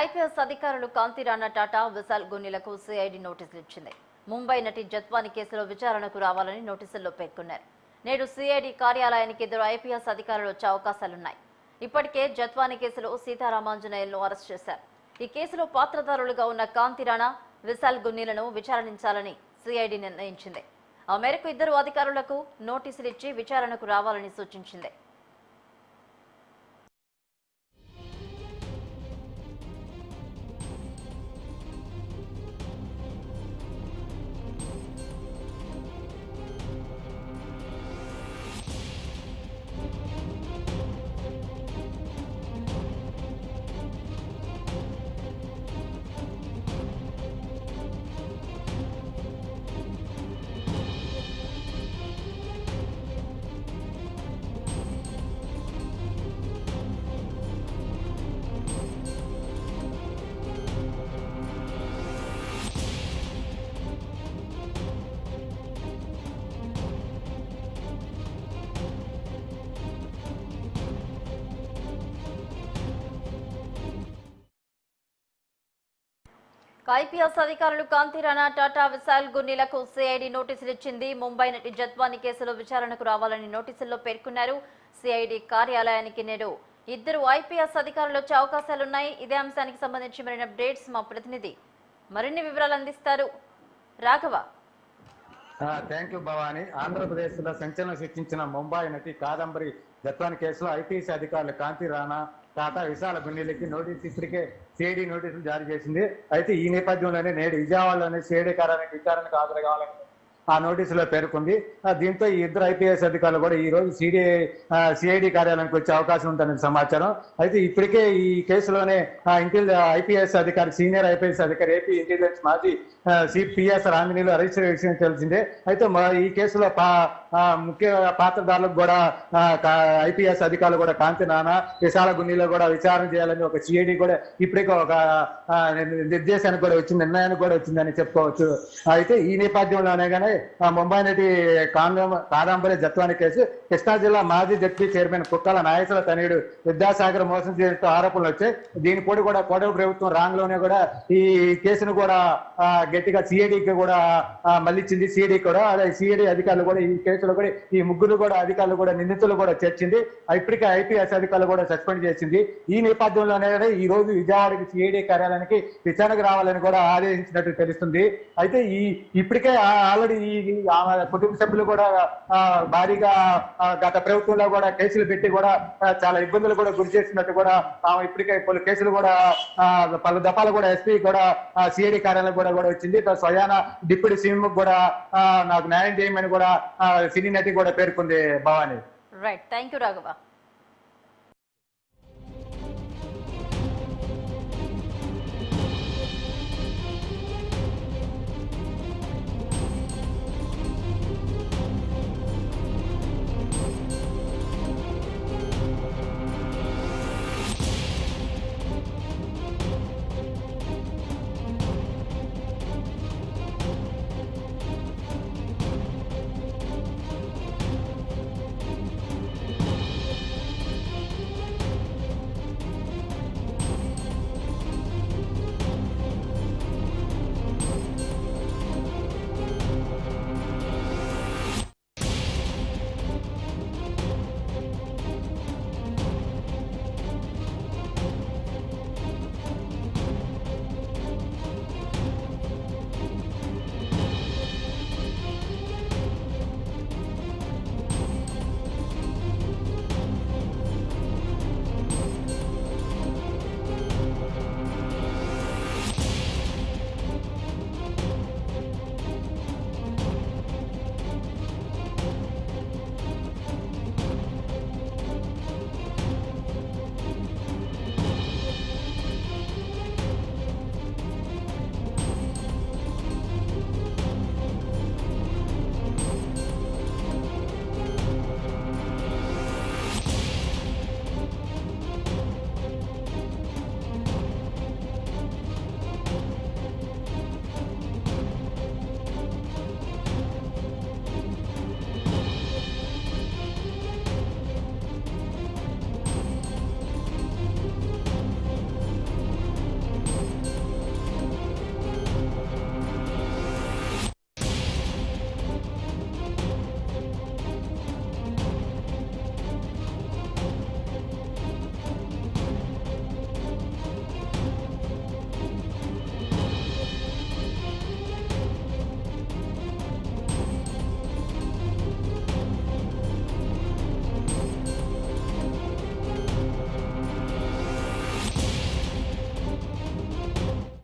IPS అధికారులు కాంతి Rana Tata, Vishal గున్నిలకు CID నోటీసులు ఇచ్చింది. ముంబై నటి జత్వాని కేసులో విచారణకు రావాలని నోటీసుల్లో పేర్కొన్నారు. నేడు సిఐడి కార్యాలయానికి ఇద్దరు ఐపీఎస్ అధికారులు వచ్చే అవకాశాలున్నాయి. ఇప్పటికే జత్వాని కేసులో సీతారామాంజనేయులను అరెస్ట్ చేశారు. ఈ కేసులో పాత్రధారులుగా ఉన్న కాంతి రాణా, విశాల్ గున్నిలను విచారించాలని సిఐడి నిర్ణయించింది. ఆ మేరకు ఇద్దరు అధికారులకు నోటీసులు ఇచ్చి విచారణకు రావాలని సూచించింది. ఐపీఎస్ అధికారులు కాంతి రాణా, టాటా, విశాల్ గున్నిలకు సిఐడి నోటీసులు ఇచ్చింది. ముంబై నటి జత్వాని కేసులో విచారణకు రావాలని నోటీసుల్లో పేర్కొన్నారు. సిఐడి కార్యాలయానికి నేడు ఇద్దరు ఐపీఎస్ అధికారులు వచ్చే అవకాశాలున్నాయి. ఇదే అంశానికి సంబంధించి మరిన్ని అప్డేట్స్ మా ప్రతినిధి మరిన్ని వివరాలు అందిస్తారు. రాఘవ. Thank you Bhavani. ఆంధ్రప్రదేశ్ లో సంచలనం సృష్టించిన ముంబై నటి కాదంబరి జత్వాని కేసులో ఐపీఎస్ అధికారులు కాంతి రాణా, టాటా, విశాల గున్నిలకి నోటీసు ఇప్పటికే సిఐడి నోటీసులు జారీ చేసింది. అయితే ఈ నేపథ్యంలోనే నేడు విజయవాడలోని సిఐడి కార్యాలయానికి విచారణకు హాజరు కావాలని ఆ నోటీసులో పేర్కొంది. దీంతో ఈ ఇద్దరు ఐపీఎస్ అధికారులు కూడా ఈ రోజు సిఐడి కార్యాలయానికి వచ్చే అవకాశం ఉందని సమాచారం. అయితే ఇప్పటికే ఈ కేసులోనే ఐపీఎస్ అధికారి, సీనియర్ ఐపీఎస్ అధికారి, ఏపీ ఇంటెలిజెన్స్ మాజీ సిపిఎస్ రామినీలు అరెస్ట్ విషయం తెలిసిందే. అయితే ఈ కేసులో ముఖ్య పాత్రధారులకు కూడా ఐపీఎస్ అధికారులు కూడా కాంతి రాణా, విశాల గున్నిలో కూడా విచారణ చేయాలని ఒక సిఐడి కూడా ఇప్పటికే ఒక నిర్దేశానికి కూడా వచ్చింది, నిర్ణయానికి కూడా వచ్చిందని చెప్పుకోవచ్చు. అయితే ఈ నేపథ్యంలోనే కానీ ముంబై నటి కాదంబరి జత్వాని కేసు కృష్ణా జిల్లా మాజీ జడ్పీ చైర్మన్ కుక్కల నాగేశ్వర తనయుడు విద్యాసాగర్ మోసం చేయడంతో ఆరోపణలు వచ్చాయి. దీని కూడా కోడవ ప్రభుత్వం రాంగ్ లోనే కూడా ఈ కేసును కూడా గట్టిగా సిఐడికి కూడా మళ్ళించింది. సిఐడి కూడా అదే సిఐడి అధికారులు కూడా ఈ కేసులో కూడా ఈ ముగ్గురు కూడా అధికారులు కూడా నిందితులు కూడా చేర్చింది. ఇప్పటికే ఐపీఎస్ అధికారులు కూడా సస్పెండ్ చేసింది. ఈ నేపథ్యంలోనే ఈ రోజు విజయవాడకి సిఐడి కార్యాలయానికి విచారణకు రావాలని కూడా ఆదేశించినట్టు తెలుస్తుంది. అయితే ఇప్పటికే ఆల్రెడీ కుటుంబ సభ్యులు కూడా భారీగా గత ప్రభుత్వంలో కూడా కేసులు పెట్టి కూడా చాలా ఇబ్బందులు కూడా గురి చేసినట్టు కూడా ఇప్పటికే పలు కేసులు కూడా పలు దఫాలు కూడా ఎస్పీ కూడా సిఐడి కార్యాలయం కూడా వచ్చింది. స్వయాన డిప్యూటీ సీఎం కూడా నాకు న్యాయం చేయమని కూడా సినీ నటి కూడా పేర్కొంది. Bhavani. Right, thank you Raghava.